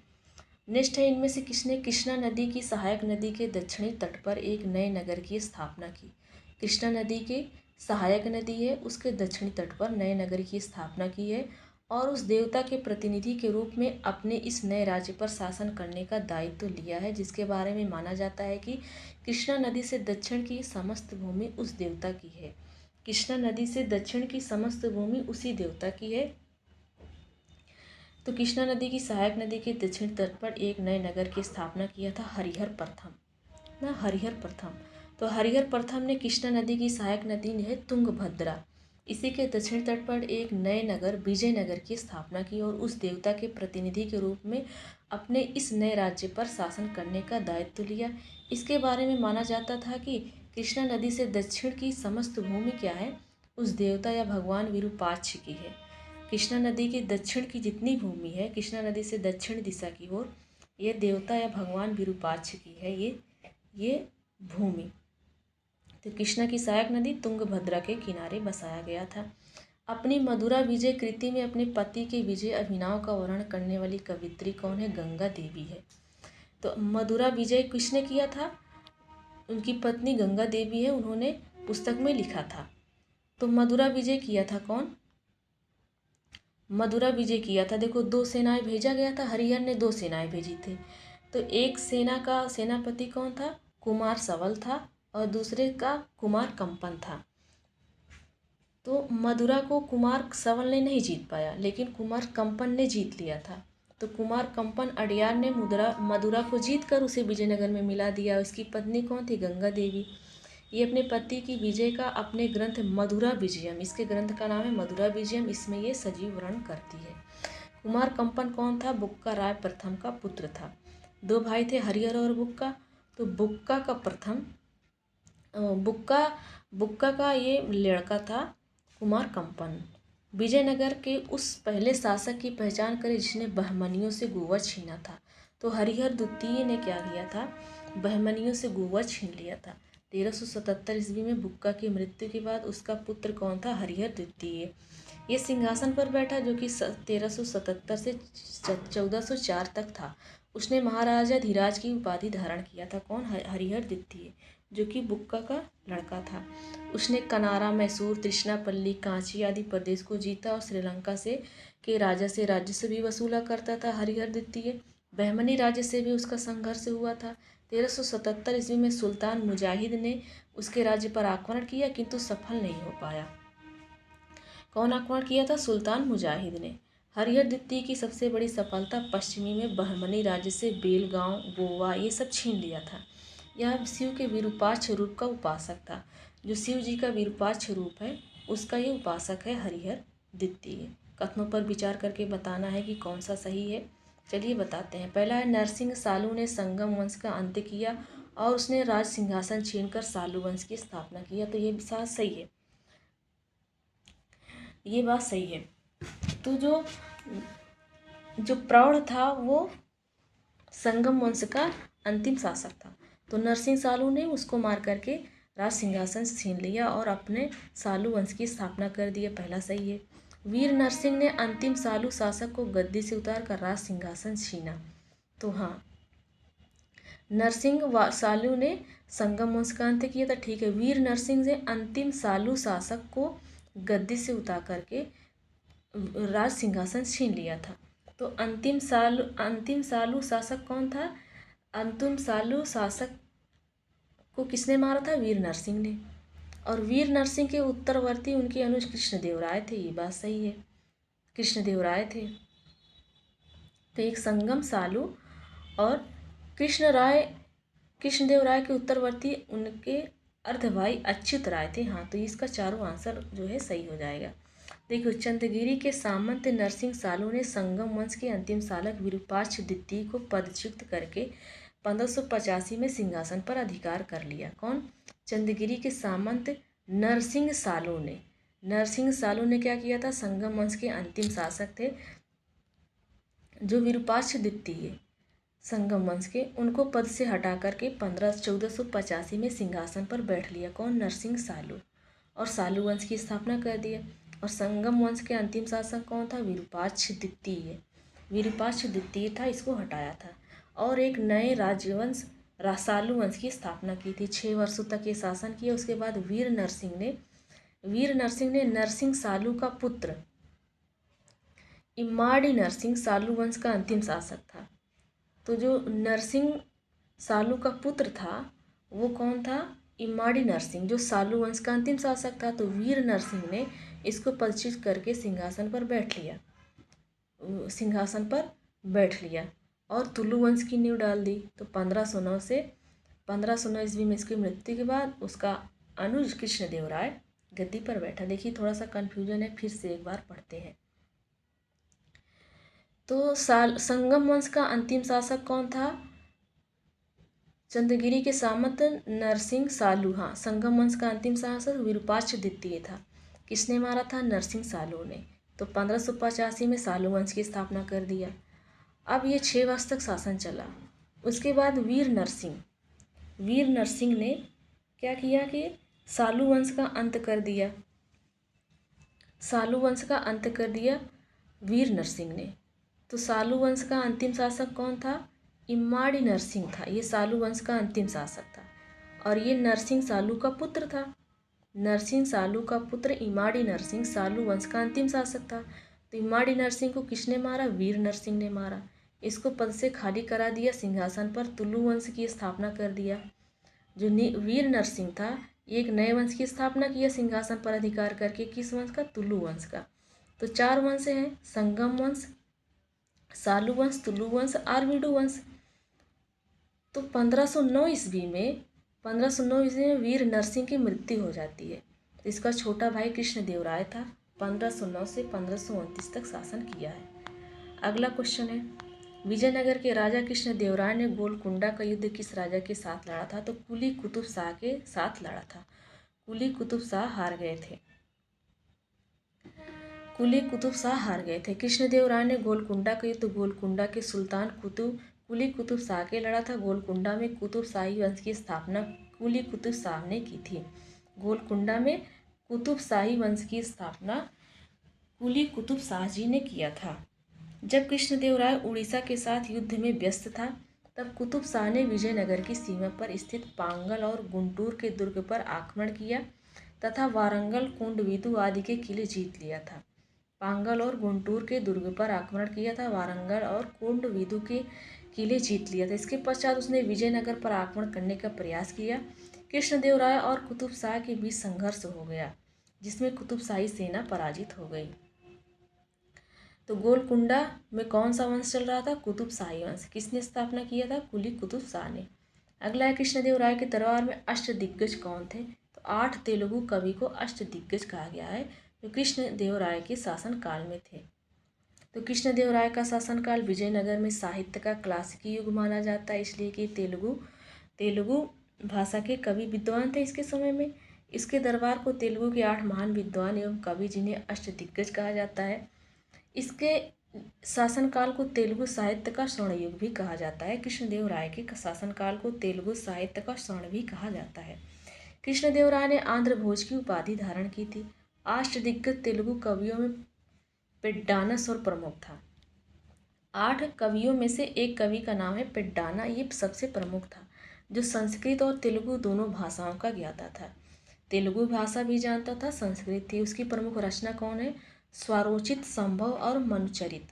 नेक्स्ट है, इनमें से किसने कृष्णा नदी की सहायक नदी के दक्षिणी तट पर एक नए नगर की स्थापना की? कृष्णा नदी के सहायक नदी है, उसके दक्षिणी तट पर नए नगर की स्थापना की है और उस देवता के प्रतिनिधि के रूप में अपने इस नए राज्य पर शासन करने का दायित्व लिया है, जिसके बारे में माना जाता है कि कृष्णा नदी से दक्षिण की समस्त भूमि उस देवता की है। कृष्णा नदी से दक्षिण की समस्त भूमि उसी देवता की है। तो कृष्णा नदी की सहायक नदी के दक्षिण तट पर एक नए नगर की स्थापना किया था हरिहर प्रथम। हरिहर प्रथम। तो हरिहर प्रथम ने कृष्णा नदी की सहायक नदी है तुंगभद्रा, इसी के दक्षिण तट पर एक नए नगर विजयनगर की स्थापना की और उस देवता के प्रतिनिधि के रूप में अपने इस नए राज्य पर शासन करने का दायित्व लिया। इसके बारे में माना जाता था कि कृष्णा नदी से दक्षिण की समस्त भूमि क्या है? उस देवता या भगवान विरूपाक्ष की है। कृष्णा नदी के दक्षिण की जितनी भूमि है, कृष्णा नदी से दक्षिण दिशा की ओर, ये देवता या भगवान विरूपाक्ष की है ये भूमि। तो कृष्णा की सहायक नदी तुंगभद्रा के किनारे बसाया गया था। अपनी मधुरा विजय कृति में अपने पति के विजय अभिनव का वर्णन करने वाली कवित्री कौन है? गंगा देवी है। तो मधुरा विजय किसने किया था? उनकी पत्नी गंगा देवी है, उन्होंने पुस्तक में लिखा था। तो मधुरा विजय किया था कौन? मधुरा विजय किया था। देखो, 2 सेनाएं भेजा गया था, हरिहर ने 2 सेनाएं भेजी थी। तो एक सेना का सेनापति कौन था? कुमार सवल था और दूसरे का कुमार कंपन था। तो मधुरा को कुमार सवल ने नहीं जीत पाया, लेकिन कुमार कंपन ने जीत लिया था। तो कुमार कंपन अडियार ने मधुरा को जीतकर उसे विजयनगर में मिला दिया। उसकी पत्नी कौन थी? गंगा देवी। ये अपने पति की विजय का अपने ग्रंथ मधुरा विजयम, इसके ग्रंथ का नाम है मधुरा विजयम, इसमें ये सजीव वर्णन करती है। कुमार कंपन कौन था? बुक्का राय प्रथम का पुत्र था। 2 भाई थे, हरिहर और बुक्का। तो बुक्का का प्रथम बुक्का का ये लड़का था कुमार कंपन। विजयनगर के उस पहले शासक की पहचान करें जिसने बहमनियों से गोवा छीना था। तो हरिहर द्वितीय ने क्या किया था? बहमनियों से गोवा छीन लिया था। 1377 ईस्वी में बुक्का की मृत्यु के बाद उसका पुत्र कौन था? हरिहर द्वितीय। ये सिंहासन पर बैठा जो कि 1377 से 1404 तक था। उसने महाराजा धीराज की उपाधि धारण किया था। कौन? हरिहर द्वितीय, जो कि बुक्का का लड़का था। उसने कनारा, मैसूर, तृष्णापल्ली, कांची आदि प्रदेश को जीता और श्रीलंका के राजा से राजस्व भी वसूला करता था हरिहर द्वितीय। बहमनी राज्य से भी उसका संघर्ष हुआ था। 1377 ईस्वी में सुल्तान मुजाहिद ने उसके राज्य पर आक्रमण किया, किंतु सफल नहीं हो पाया। कौन आक्रमण किया था? सुल्तान मुजाहिद ने। हरिहर द्वितीय की सबसे बड़ी सफलता पश्चिमी में बहमनी राज्य से बेलगांव, गोवा ये सब छीन लिया था। यह शिव के विरूपाक्ष रूप का उपासक था। जो शिव जी का विरूपाक्ष रूप है उसका ये उपासक है हरिहर द्वितीय। कथनों पर विचार करके बताना है कि कौन सा सही है। चलिए बताते हैं। पहला है, नरसिंह सालू ने संगम वंश का अंत किया और उसने राज सिंहासन छीनकर सालू वंश की स्थापना किया। तो ये बात सही है, ये बात सही है। तो जो प्रौढ़ था वो संगम वंश का अंतिम शासक था। तो नरसिंह सालू ने उसको मार करके राज सिंहासन छीन लिया और अपने सालू वंश की स्थापना कर दी। पहला सही है। वीर नरसिंह ने अंतिम सालू शासक को गद्दी से उतार कर राज सिंहासन छीना। तो हाँ, नरसिंह सालू ने संगम वंश का अंत किया था, ठीक है। वीर नरसिंह ने अंतिम सालू शासक को गद्दी से उतार करके राज सिंहासन छीन लिया था। तो अंतिम सालू शासक कौन था? अंतिम सालू शासक को किसने मारा था? वीर नरसिंह ने। और वीर नरसिंह के उत्तरवर्ती उनके अनुज कृष्णदेवराय थे। ये बात सही है, कृष्णदेवराय थे। तो एक संगम सालू और कृष्णदेवराय के उत्तरवर्ती उनके अर्धभाई अच्युत राय थे। हाँ, तो इसका चारों आंसर जो है सही हो जाएगा। देखो, चंद्रगिरी के सामंत नरसिंह सालू ने संगम वंश के अंतिम शासक विरूपाक्ष द्वितीय को पदच्युत करके 1585 में सिंहासन पर अधिकार कर लिया। कौन? चंद्रगिरी के सामंत नरसिंह सालू ने क्या किया था? संगम वंश के अंतिम शासक थे जो विरूपाक्ष द्वितीय संगम वंश के, उनको पद से हटा करके 1485 में सिंहासन पर बैठ लिया। कौन? नरसिंह सालू। और सालू वंश की स्थापना कर दिया। और संगम वंश के अंतिम शासक कौन था? विरूपाक्ष द्वितीय था, इसको हटाया था। और एक नए राजवंश सालू वंश की स्थापना की थी। 6 वर्षों तक ये शासन किया। उसके बाद वीर नरसिंह ने नरसिंह सालू का पुत्र इम्माड़ी नरसिंह सालू वंश का अंतिम शासक था। तो जो नरसिंह सालू का पुत्र था वो कौन था? इम्माड़ी नरसिंह, जो सालू वंश का अंतिम शासक था। तो वीर नरसिंह ने इसको पदच्युत करके सिंहासन बैठ लिया और तुलु वंश की नींव डाल दी। तो 1509 ईस्वी में इसकी मृत्यु के बाद उसका अनुज कृष्णदेवराय गद्दी पर बैठा। देखिए, थोड़ा सा कन्फ्यूजन है, फिर से एक बार पढ़ते हैं। तो संगम वंश का अंतिम शासक कौन था? चंद्रगिरी के सामंत नरसिंह सालू। हाँ, संगम वंश का अंतिम शासक विरूपाक्ष द्वितीय था। किसने मारा था? नरसिंह सालू ने। तो 1585 में सालू वंश की स्थापना कर दिया। अब ये 6 वर्ष तक शासन चला। उसके बाद वीर नरसिंह ने क्या किया कि सालू वंश का अंत कर दिया वीर नरसिंह ने। तो सालू वंश का अंतिम शासक कौन था? इम्माड़ी नरसिंह था। ये सालू वंश का अंतिम शासक था और ये नरसिंह सालू का पुत्र था। नरसिंह सालू का पुत्र इम्माड़ी नरसिंह सालू वंश का अंतिम शासक था। तो इम्माड़ी नरसिंह को किसने मारा? वीर नरसिंह ने मारा। इसको पद से खाली करा दिया, सिंहासन पर तुलु वंश की स्थापना कर दिया। जो वीर नरसिंह था, एक नए वंश की स्थापना किया सिंहासन पर अधिकार करके। किस वंश का? तुलु वंश का। तो 4 वंश हैं, संगम वंश, सालू वंश, तुलु वंश, आर्विडु वंश। तो 1509 ईस्वी में वीर नरसिंह की मृत्यु हो जाती है। तो इसका छोटा भाई कृष्णदेवराय था। 1509 से 1529 तक शासन किया है। अगला क्वेश्चन है, विजयनगर के राजा कृष्णदेवराय ने गोलकुंडा का युद्ध किस राजा के साथ लड़ा था? तो कुली कुतुब शाह के साथ लड़ा था। कुली कुतुब शाह हार गए थे। कृष्णदेवराय ने गोलकुंडा का युद्ध गोलकुंडा के सुल्तान कुली कुतुब शाह के लड़ा था। गोलकुंडा में कुतुब शाही वंश की स्थापना कुली कुतुब शाह ने की थी। गोलकुंडा में कुतुब शाही वंश की स्थापना कुली कुतुब शाह जी ने किया था। जब कृष्णदेवराय उड़ीसा के साथ युद्ध में व्यस्त था, तब कुतुब शाह ने विजयनगर की सीमा पर स्थित पांगल और गुंटूर के दुर्ग पर आक्रमण किया तथा वारंगल, कुंडविदु आदि के किले जीत लिया था। पांगल और गुंटूर के दुर्ग पर आक्रमण किया था, वारंगल और कुंडविदु के किले जीत लिया था। इसके पश्चात उसने विजयनगर पर आक्रमण करने का प्रयास किया। कृष्णदेवराय और कुतुब शाह के बीच संघर्ष हो गया, जिसमें कुतुब शाही सेना पराजित हो गई। तो गोलकुंडा में कौन सा वंश चल रहा था? कुतुब शाही वंश। किसने स्थापना किया था? कुली कुतुब शाह ने। अगला है, कृष्णदेवराय के दरबार में अष्टदिग्गज कौन थे? तो 8 तेलुगु कवि को अष्टदिग्गज कहा गया है, जो कृष्णदेवराय के शासनकाल में थे। तो कृष्णदेवराय का शासनकाल विजयनगर में साहित्य का क्लासिकी युग माना जाता है, इसलिए कि तेलुगु भाषा के कवि विद्वान थे इसके समय में। इसके दरबार को तेलुगु के 8 महान विद्वान एवं कवि, जिन्हें अष्टदिग्गज कहा जाता है। इसके शासनकाल को तेलुगु साहित्य का स्वर्ण युग भी कहा जाता है। कृष्णदेवराय के शासनकाल को तेलुगु साहित्य का स्वर्ण भी कहा जाता है। कृष्णदेवराय ने आंध्र भोज की उपाधि धारण की थी। अष्टदिग्गज तेलुगु कवियों में पेड्डानस और प्रमुख था। 8 कवियों में से एक कवि का नाम है पेड्डाना, ये सबसे प्रमुख था, जो संस्कृत और तेलुगु दोनों भाषाओं का ज्ञाता था। तेलुगु भाषा भी जानता था, संस्कृत थी। उसकी प्रमुख रचना कौन है? स्वरोचित, संभव और मनुचरित।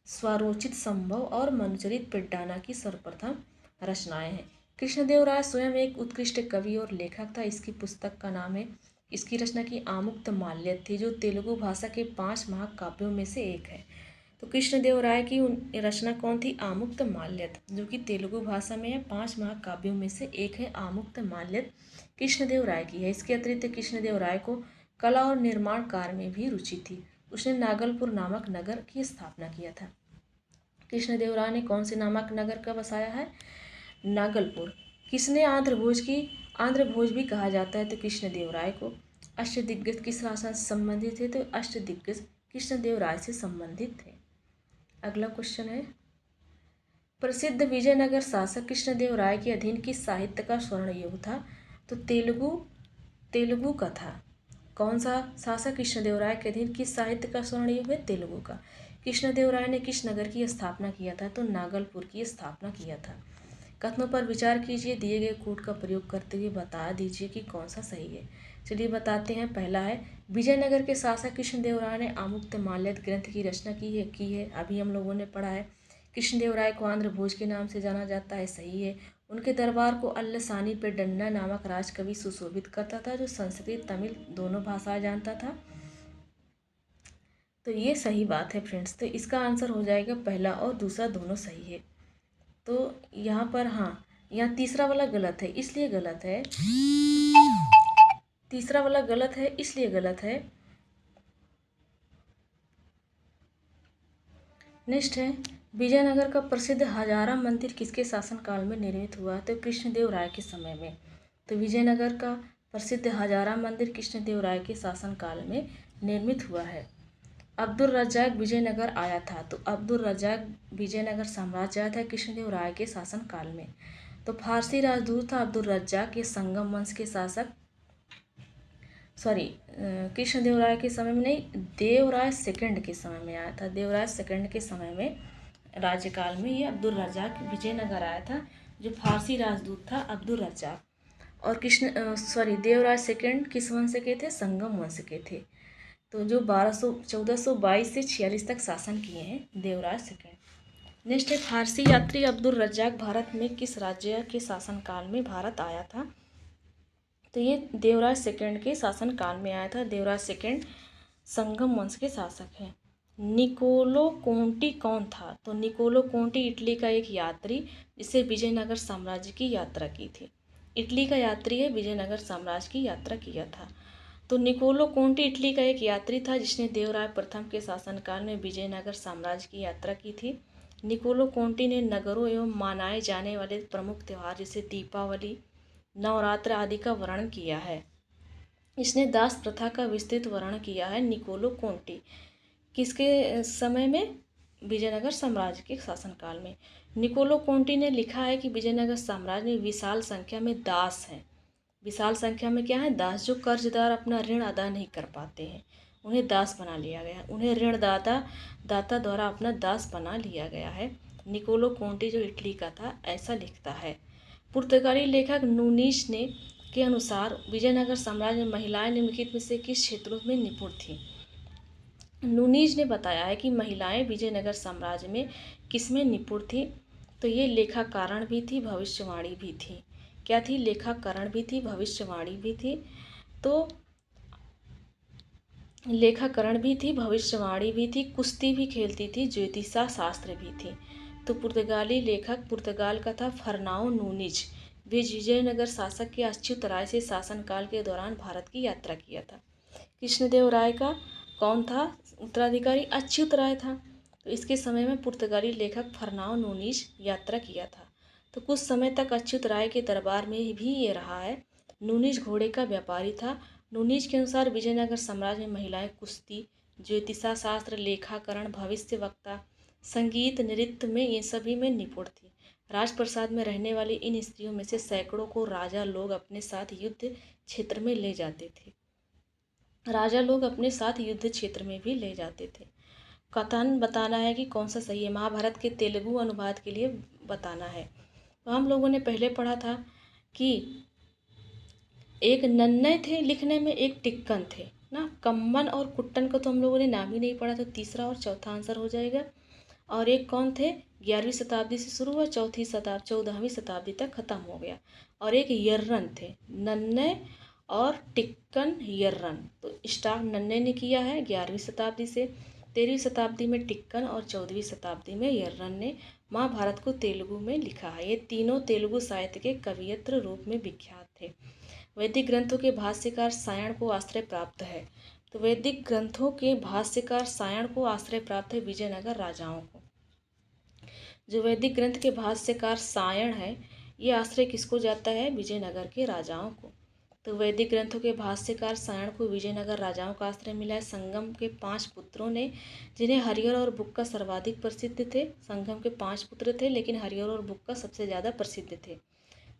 स्वरोचित संभव और मनुचरित पिड्डाना की सर्वप्रथम रचनाएं हैं। कृष्णदेवराय स्वयं एक उत्कृष्ट कवि और लेखक था। इसकी पुस्तक का नाम है, इसकी रचना की आमुक्तमाल्यद थी, जो तेलुगु भाषा के 5 महाकाव्यों में से एक है। तो कृष्णदेवराय की रचना कौन थी? आमुक्तमाल्यद, जो कि तेलुगु भाषा में है, 5 महाकाव्यों में से एक है आमुक्तमाल्यद, कृष्णदेवराय की है। इसके अतिरिक्त कृष्णदेवराय को कला और निर्माण कार्य में भी रुचि थी। उसने नागलपुर नामक नगर की स्थापना किया था। कृष्णदेवराय ने कौन से नामक नगर का बसाया है? नागलपुर। किसने आंध्र भोज भी कहा जाता है? तो कृष्णदेवराय को। अष्टदिग्गज किस शासन से संबंधित थे? तो अष्टदिग्गज कृष्णदेवराय से संबंधित थे। अगला क्वेश्चन है, प्रसिद्ध विजयनगर शासक कृष्णदेवराय के अधीन किस साहित्य का स्वर्ण युग था? तो तेलुगु का था। कौन सा शासक कृष्णदेवराय के अधीन किस साहित्य का स्वर्ण युग है? तेलुगु का। कृष्णदेवराय ने किस नगर की स्थापना किया था? तो नागलपुर की स्थापना किया था। कथनों पर विचार कीजिए, दिए गए कूट का प्रयोग करते हुए बता दीजिए कि कौन सा सही है। चलिए बताते हैं। पहला है, विजयनगर के शासक कृष्णदेवराय ने आमुक्तमाल्यद ग्रंथ की रचना की है। अभी हम लोगों ने पढ़ा है। कृष्णदेवराय को आंध्र भोज के नाम से जाना जाता है, सही है। उनके दरबार को अल्लसानी पेड्डना नामक राजकवि सुशोभित करता था, जो संस्कृत तमिल दोनों भाषाएं जानता था। तो ये सही बात है फ्रेंड्स। तो इसका आंसर हो जाएगा पहला और दूसरा दोनों सही है। तो यहाँ पर हाँ, यहाँ तीसरा वाला गलत है, इसलिए गलत है। तीसरा वाला गलत है, इसलिए गलत है। नेक्स्ट है, विजयनगर का प्रसिद्ध हजारा मंदिर किसके शासनकाल में निर्मित हुआ? तो कृष्णदेवराय के समय में। तो विजयनगर का प्रसिद्ध हजारा मंदिर कृष्णदेवराय के शासनकाल में निर्मित हुआ है। अब्दुल रज्जाक विजयनगर आया था। तो अब्दुल रज्जाक विजयनगर साम्राज्य आया था कृष्णदेवराय के शासनकाल में। तो फारसी राजदूत था अब्दुल रज्जाक, ये संगम वंश के शासक, कृष्णदेवराय के समय में नहीं, देवराय सेकंड के समय में आया था। देवराय सेकंड के समय में राज्यकाल में ये अब्दुल रज्जाक विजयनगर आया था, जो फारसी राजदूत था अब्दुल रज्जाक। और देवराय सेकंड किस वंश के थे? संगम वंश के थे। तो जो 1422 से 46 तक शासन किए हैं देवराज सेकंड। नेक्स्ट है, फारसी यात्री अब्दुल रज्जाक भारत में किस राज्य के शासनकाल में भारत आया था? तो ये देवराज सेकंड के शासनकाल में आया था। देवराज सेकंड संगम वंश के शासक हैं। निकोलो कोंटी कौन था? तो निकोलो कोंटी इटली का एक यात्री, जिससे विजयनगर साम्राज्य की यात्रा की थी। इटली का यात्री है, विजयनगर साम्राज्य की यात्रा किया था। तो निकोलो कोंटी इटली का एक यात्री था, जिसने देवराय प्रथम के शासनकाल में विजयनगर साम्राज्य की यात्रा की थी। निकोलो कोंटी ने नगरों एवं मनाए जाने वाले प्रमुख त्यौहार जैसे दीपावली, नवरात्र आदि का वर्णन किया है। इसने दास प्रथा का विस्तृत वर्णन किया है। निकोलो कोंटी किसके समय में? विजयनगर साम्राज्य के शासनकाल में। निकोलो कोंटी ने लिखा है कि विजयनगर साम्राज्य में विशाल संख्या में दास हैं। विशाल संख्या में क्या है? दास, जो कर्जदार अपना ऋण अदा नहीं कर पाते हैं, उन्हें दास बना लिया गया। उन्हें दाता द्वारा अपना दास बना लिया गया है। निकोलो कोंटी जो इटली का था, ऐसा लिखता है। पुर्तगाली लेखक नूनीज ने के अनुसार विजयनगर साम्राज्य में महिलाएं निम्नलिखित में से किस क्षेत्रों में निपुण थीं? नूनीज ने बताया है कि महिलाएं विजयनगर साम्राज्य में किसमें निपुण थी? तो ये लेखाकरण भी थी, भविष्यवाणी भी थी। क्या थी? लेखाकरण भी थी, भविष्यवाणी भी थी। तो लेखाकरण भी थी, भविष्यवाणी भी थी, कुश्ती भी खेलती थी, ज्योतिषा शास्त्र भी थी। तो पुर्तगाली लेखक पुर्तगाल का था फर्नाओ नूनीज। वे विजयनगर शासक के अच्युत राय से शासनकाल के दौरान भारत की यात्रा किया था। कृष्णदेवराय का कौन था उत्तराधिकारी? अच्युत राय था। तो इसके समय में पुर्तगाली लेखक फर्नाओ नूनीज यात्रा किया था। तो कुछ समय तक अच्युत राय के दरबार में भी ये रहा है। नूनीज घोड़े का व्यापारी था। नूनीज के अनुसार विजयनगर साम्राज्य में महिलाएं कुश्ती, ज्योतिषा शास्त्र, लेखाकरण, भविष्यवक्ता, संगीत, नृत्य में, ये सभी में निपुण थी। राजप्रसाद में रहने वाली इन स्त्रियों में से सैकड़ों को राजा लोग अपने साथ युद्ध क्षेत्र में ले जाते थे। राजा लोग अपने साथ युद्ध क्षेत्र में भी ले जाते थे। कथन बताना है कि कौन सा सही है। महाभारत के तेलुगु अनुवाद के लिए बताना है। तो हम लोगों ने पहले पढ़ा था कि एक नन्नय थे लिखने में, एक टिक्कन थे ना। कम्मन और कुट्टन का तो हम लोगों ने नाम ही नहीं पढ़ा, तो तीसरा और चौथा आंसर हो जाएगा। और एक कौन थे, 11वीं शताब्दी से शुरू हुआ, 14वीं शताब्दी तक खत्म हो गया। और एक यर्रन थे, नन्ने और टिक्कन यर्रन। तो स्टार्ट नन्ने ने किया है 11वीं शताब्दी से, 13वीं शताब्दी में टिक्कन और 14वीं शताब्दी में यर्रन ने महाभारत को तेलुगु में लिखा है। ये तीनों तेलुगु साहित्य के कवियत्र रूप में विख्यात थे। वैदिक ग्रंथों के भाष्यकार सायण को आश्रय प्राप्त है। तो वैदिक ग्रंथों के भाष्यकार सायण को आश्रय प्राप्त है विजयनगर राजाओं को। जो वैदिक ग्रंथ के भाष्यकार सायण है, ये आश्रय किसको जाता है, विजयनगर के राजाओं को। तो वैदिक ग्रंथों के भाष्यकार सायण को विजयनगर राजाओं का आश्रय मिला है। संगम के 5 पुत्रों ने, जिन्हें हरिहर और बुक्का सर्वाधिक प्रसिद्ध थे। संगम के 5 पुत्र थे, लेकिन हरिहर और बुक्का सबसे ज़्यादा प्रसिद्ध थे।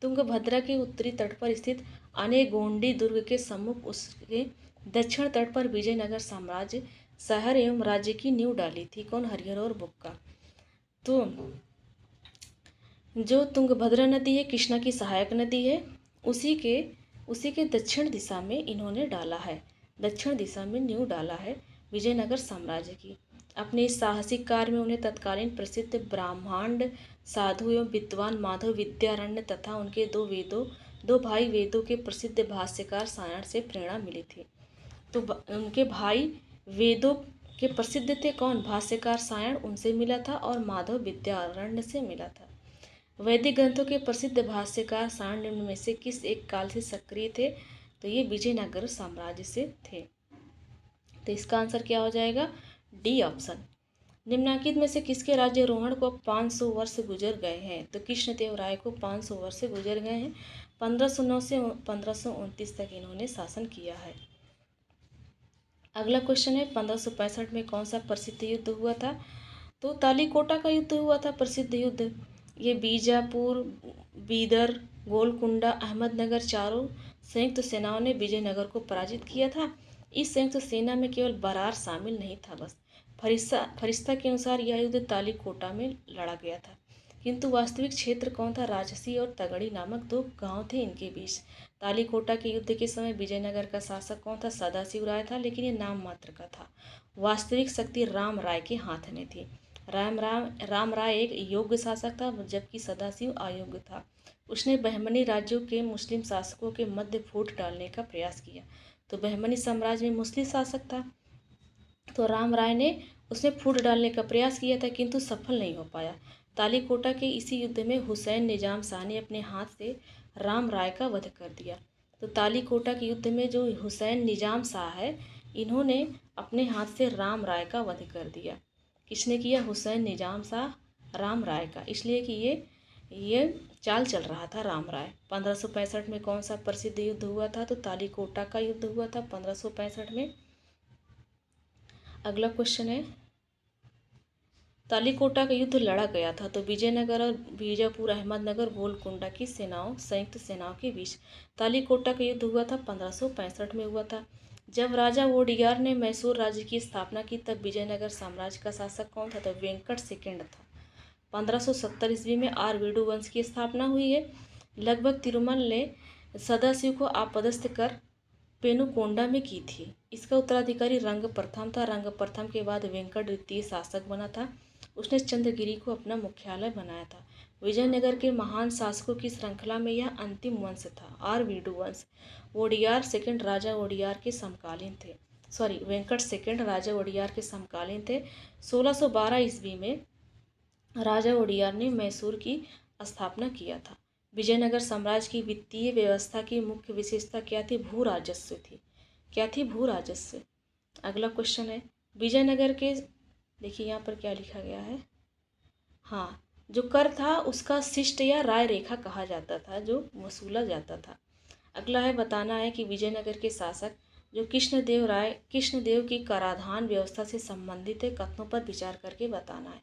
तुंगभद्रा के उत्तरी तट पर स्थित अनेगोंडी दुर्ग के सम्मुख उसके दक्षिण तट पर विजयनगर साम्राज्य शहर एवं राज्य की नींव डाली थी। कौन, हरिहर और बुक्का। तो जो तुंगभद्रा नदी है, कृष्णा की सहायक नदी है, उसी के दक्षिण दिशा में इन्होंने डाला है, दक्षिण दिशा में नींव डाला है विजयनगर साम्राज्य की। अपने इस साहसिक कार्य में उन्हें तत्कालीन प्रसिद्ध ब्राह्मण साधु एवं विद्वान माधव विद्यारण्य तथा उनके दो भाई वेदों के प्रसिद्ध भाष्यकार सायण से प्रेरणा मिली थी। तो उनके भाई वेदों के प्रसिद्ध थे, कौन, भाष्यकार सायण, उनसे मिला था, और माधव विद्यारण्य से मिला था। वैदिक ग्रंथों के प्रसिद्ध भाष्यकार सायण निम्न में से किस एक काल से सक्रिय थे, तो ये विजयनगर साम्राज्य से थे। तो इसका आंसर क्या हो जाएगा, डी ऑप्शन। निम्नलिखित में से किसके राज्यारोहण को 500 वर्ष गुजर गए हैं, तो कृष्णदेव राय को 500 वर्ष गुजर गए हैं। 1509 से 1529 तक इन्होंने शासन किया है। अगला क्वेश्चन है, 1565 में कौन सा प्रसिद्ध युद्ध हुआ था, तो तालीकोटा का युद्ध हुआ था, प्रसिद्ध युद्ध। ये बीजापुर, बीदर, गोलकुंडा, अहमदनगर चारों संयुक्त सेनाओं ने विजयनगर को पराजित किया था। इस संयुक्त सेना में केवल बरार शामिल नहीं था, बस फरिश्ता के अनुसार यह युद्ध तालीकोटा में लड़ा गया था, किंतु वास्तविक क्षेत्र कौन था, राजसी और तगड़ी नामक 2 गांव थे इनके बीच। तालीकोटा के युद्ध के समय विजयनगर का शासक कौन था, सदाशिव राय था, लेकिन ये नाम मात्र का था। वास्तविक शक्ति राम राय के हाथ में थी। राम राय एक योग्य शासक था, जबकि सदाशिव अयोग्य था। उसने बहमनी राज्यों के मुस्लिम शासकों के मध्य फूट डालने का प्रयास किया। तो बहमनी साम्राज्य में मुस्लिम शासक था, तो राम राय ने उसमें फूट डालने का प्रयास किया था, किंतु सफल नहीं हो पाया। तालीकोटा के इसी युद्ध में हुसैन निजाम शाह ने अपने हाथ से राम राय का वध कर दिया। तो तालीकोटा के युद्ध में जो हुसैन निजाम शाह है, इन्होंने अपने हाथ से राम राय का वध कर दिया। किसने किया, हुसैन निजाम शाह राम राय का, इसलिए कि ये चाल चल रहा था राम राय। 1565 में कौन सा प्रसिद्ध युद्ध हुआ था, तो तालीकोटा का युद्ध हुआ था 1565 में। अगला क्वेश्चन है, तालीकोटा का युद्ध लड़ा गया था, तो विजयनगर और बीजापुर, अहमदनगर, गोलकुंडा की संयुक्त सेनाओं के बीच। तालीकोटा का युद्ध हुआ था 1565 में हुआ था। जब राजा वोडियार ने मैसूर राज्य की स्थापना की, तब विजयनगर साम्राज्य का शासक कौन था, तो वेंकट सेकंड था। 1570 ईस्वी में आरवीडू वंश की स्थापना हुई है। लगभग तिरुमल ने सदाशिव को आपदस्थ कर पेनुकोंडा में की थी। इसका उत्तराधिकारी रंग प्रथम था। रंग प्रथम के बाद वेंकट द्वितीय शासक बना था। उसने चंद्रगिरी को अपना मुख्यालय बनाया था। विजयनगर के महान शासकों की श्रृंखला में यह अंतिम वंश था, आरवीडू वंश। वोडियार सेकंड राजा वोडियार के समकालीन थे, वेंकट सेकंड राजा वोडियार के समकालीन थे। 1612 ईस्वी में राजा वोडियार ने मैसूर की स्थापना किया था। विजयनगर साम्राज्य की वित्तीय व्यवस्था की मुख्य विशेषता क्या थी, भू राजस्व थी। क्या थी, भू राजस्व। अगला क्वेश्चन है, विजयनगर के, देखिए यहाँ पर क्या लिखा गया है, हाँ, जो कर था उसका शिष्ट या राय रेखा कहा जाता था, जो वसूला जाता था। अगला है, बताना है कि विजयनगर के शासक जो कृष्णदेव की कराधान व्यवस्था से संबंधित है, कथनों पर विचार करके बताना है।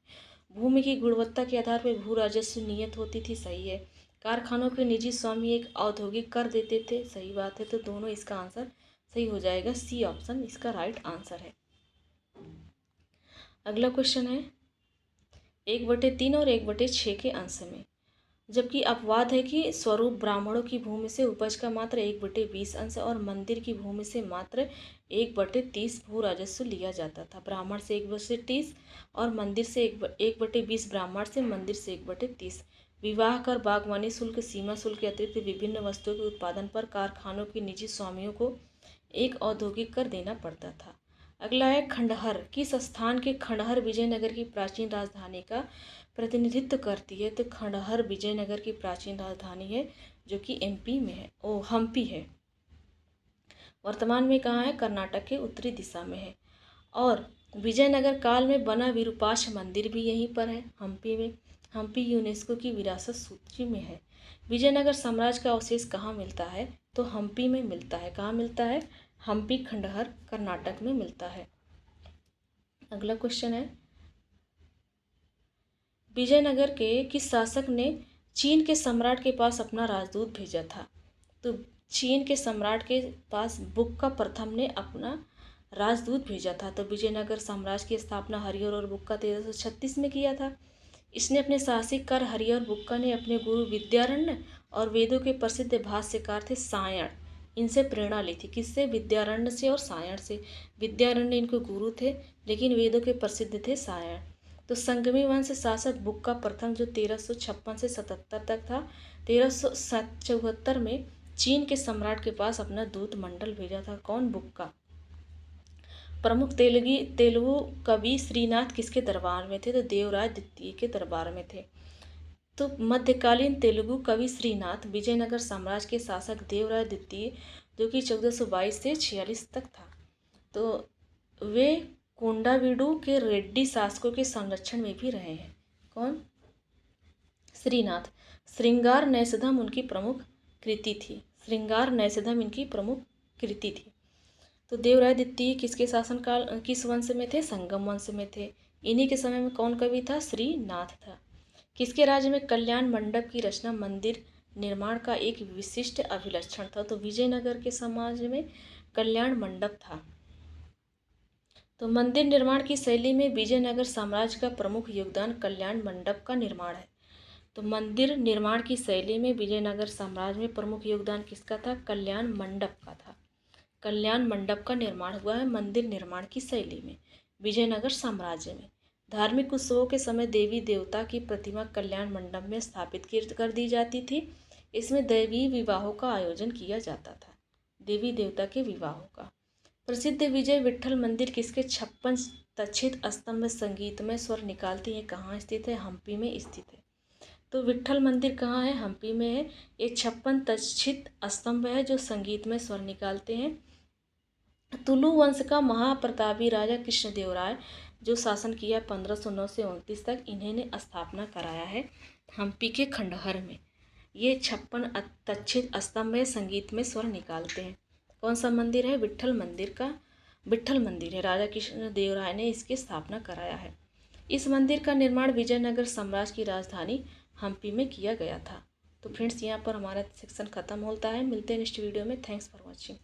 भूमि की गुणवत्ता के आधार पर भू राजस्व नियत होती थी, सही है। कारखानों के निजी स्वामी एक औद्योगिक कर देते थे, सही बात है। तो दोनों, इसका आंसर सही हो जाएगा, सी ऑप्शन इसका राइट आंसर है। अगला क्वेश्चन है, 1/3 और 1/6 के अंश में जबकि अपवाद है कि स्वरूप ब्राह्मणों की भूमि से उपज का मात्र 1/20 अंश और मंदिर की भूमि से मात्र 1/30 भू राजस्व लिया जाता था। ब्राह्मण से 1/30 और मंदिर से 1/20, ब्राह्मण से, मंदिर से 1/30। विवाह कर, बागवानी शुल्क, सीमा शुल्क के अतिरिक्त विभिन्न वस्तुओं के उत्पादन पर कारखानों के निजी स्वामियों को एक औद्योगिक कर देना पड़ता था। अगला है खंडहर। किस स्थान के खंडहर विजयनगर की प्राचीन राजधानी का प्रतिनिधित्व करती है? तो खंडहर विजयनगर की प्राचीन राजधानी है, जो कि एमपी में है, हम्पी है। वर्तमान में कहाँ है? कर्नाटक के उत्तरी दिशा में है। और विजयनगर काल में बना विरूपाक्ष मंदिर भी यहीं पर है, हम्पी में। हम्पी यूनेस्को की विरासत सूची में है। विजयनगर साम्राज्य का अवशेष कहाँ मिलता है? तो हम्पी में मिलता है। कहाँ मिलता है? हम्पी खंडहर कर्नाटक में मिलता है। अगला क्वेश्चन है, विजयनगर के किस शासक ने चीन के सम्राट के पास अपना राजदूत भेजा था? तो चीन के सम्राट के पास बुक्का प्रथम ने अपना राजदूत भेजा था। तो विजयनगर साम्राज्य की स्थापना हरिहर और बुक्का 1336 में किया था। इसने अपने साहसिक कार्य हरिहर बुक्का ने अपने गुरु विद्यारण्य और वेदों के प्रसिद्ध भाष्यकार थे सायण, इनसे प्रेरणा ली थी। किससे? विद्यारण्य से और सायण से। विद्यारण्य इनके गुरु थे, लेकिन वेदों के प्रसिद्ध थे सायण। तो संगमी वंश शासक बुक्का प्रथम, जो 1356 से 77 तक था, 1374 में चीन के सम्राट के पास अपना दूत मंडल भेजा था। कौन? बुक्का। प्रमुख तेलुगु कवि श्रीनाथ किसके दरबार में थे? तो देवराय द्वितीय के दरबार में थे। तो मध्यकालीन तेलुगु कवि श्रीनाथ विजयनगर साम्राज्य के शासक देवराय द्वितीय, जो कि 1422 से 46 तक था, तो वे कोंडावीडू के रेड्डी शासकों के संरक्षण में भी रहे हैं। कौन? श्रीनाथ। श्रृंगार नैषधम उनकी प्रमुख कृति थी। श्रृंगार नैषधम इनकी प्रमुख कृति थी। तो देवराय द्वितीय किसके शासनकाल, किस वंश में थे? संगम वंश में थे। इन्हीं के समय में कौन कवि था? श्रीनाथ था। किसके राज्य में कल्याण मंडप की रचना मंदिर निर्माण का एक विशिष्ट अभिलक्षण था? तो विजयनगर के समाज में कल्याण मंडप था। तो मंदिर निर्माण की शैली में विजयनगर साम्राज्य का प्रमुख योगदान कल्याण मंडप का निर्माण है। तो मंदिर निर्माण की शैली में विजयनगर साम्राज्य में प्रमुख योगदान किसका था? कल्याण मंडप का था। कल्याण मंडप का निर्माण हुआ है मंदिर निर्माण की शैली में विजयनगर साम्राज्य में। धार्मिक उत्सवों के समय देवी देवता की प्रतिमा कल्याण मंडप में स्थापित कर दी जाती थी। इसमें दैवीय विवाहों का आयोजन किया जाता था, देवी देवता के विवाहों का। प्रसिद्ध विजय विट्ठल मंदिर किसके 56 तक्षित स्तंभ में संगीतमय स्वर निकालती है कहाँ स्थित है? हम्पी में स्थित है। तो विट्ठल मंदिर कहाँ है? हम्पी में है। ये 56 तक्षित स्तंभ है जो संगीतमय स्वर निकालते हैं। तुलु वंश का महाप्रतापी राजा कृष्णदेवराय, जो शासन किया 1509 से 29 तक, इन्हें स्थापना कराया है हम्पी के खंडहर में। ये 56 तक्षित स्तंभ में संगीत में स्वर निकालते हैं। कौन सा मंदिर है? विट्ठल मंदिर का, विट्ठल मंदिर है। राजा कृष्णदेवराय ने इसकी स्थापना कराया है। इस मंदिर का निर्माण विजयनगर साम्राज्य की राजधानी हम्पी में किया गया था। तो फ्रेंड्स, यहाँ पर हमारा सेक्शन खत्म होता है। मिलते हैं नेक्स्ट वीडियो में। Thanks for watching.